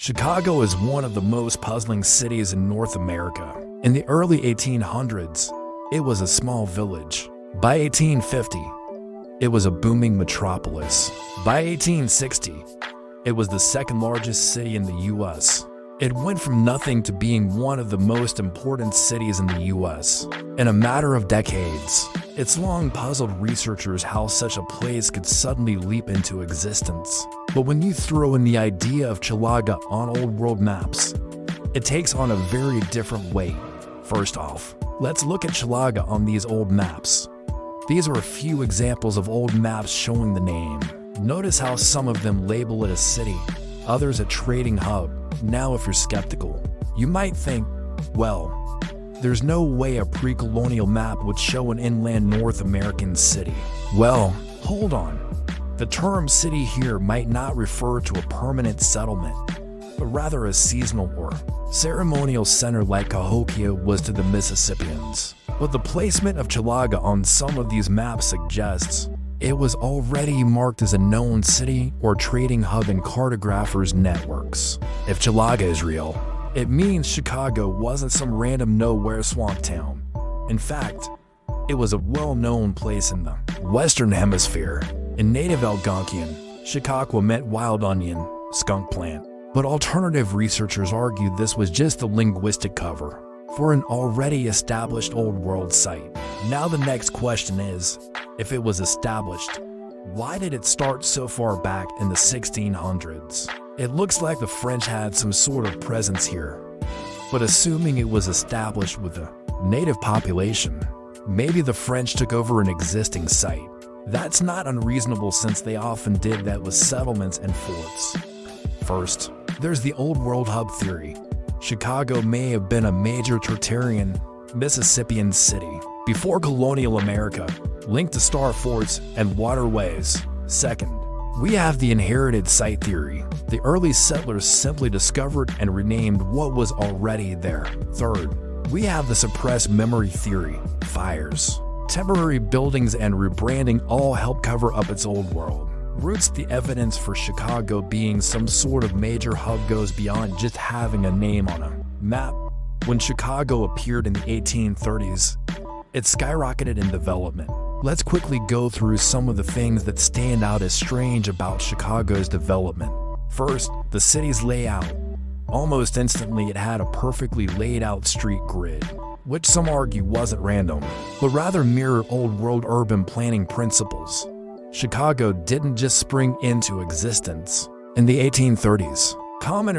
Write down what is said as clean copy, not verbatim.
Chicago is one of the most puzzling cities in North America. In the early 1800s, it was a small village. By 1850, it was a booming metropolis. By 1860, it was the second largest city in the U.S. It went from nothing to being one of the most important cities in the U.S. in a matter of decades. It's long puzzled researchers how such a place could suddenly leap into existence. But when you throw in the idea of Chilaga on old world maps, it takes on a very different weight. First off, let's look at Chilaga on these old maps. These are a few examples of old maps showing the name. Notice how some of them label it a city, others a trading hub. Now if you're skeptical, you might think, well, there's no way a pre-colonial map would show an inland North American city. Well, hold on. The term city here might not refer to a permanent settlement, but rather a seasonal or ceremonial center like Cahokia was to the Mississippians. But the placement of Chilaga on some of these maps suggests it was already marked as a known city or trading hub in cartographers' networks. If Chilaga is real, it means Chicago wasn't some random nowhere swamp town. In fact, it was a well-known place in the Western Hemisphere. In native Algonquian, Chicago meant wild onion, skunk plant. But alternative researchers argue this was just a linguistic cover for an already established Old World site. Now the next question is, if it was established, why did it start so far back in the 1600s? It looks like the French had some sort of presence here. But assuming it was established with a native population, maybe the French took over an existing site. That's not unreasonable since they often did that with settlements and forts. First, there's the Old World hub theory. Chicago may have been a major tertiary Mississippian city before colonial America, linked to star forts and waterways. Second, we have the inherited site theory. The early settlers simply discovered and renamed what was already there. Third, we have the suppressed memory theory. Fires, temporary buildings, and rebranding all help cover up its old world roots. The evidence for Chicago being some sort of major hub goes beyond just having a name on a map. When Chicago appeared in the 1830s, it skyrocketed in development. Let's quickly go through some of the things that stand out as strange about Chicago's development. First, the city's layout. Almost instantly, it had a perfectly laid out street grid, which some argue wasn't random, but rather mirrored old world urban planning principles. Chicago didn't just spring into existence. In the 1830s, commoners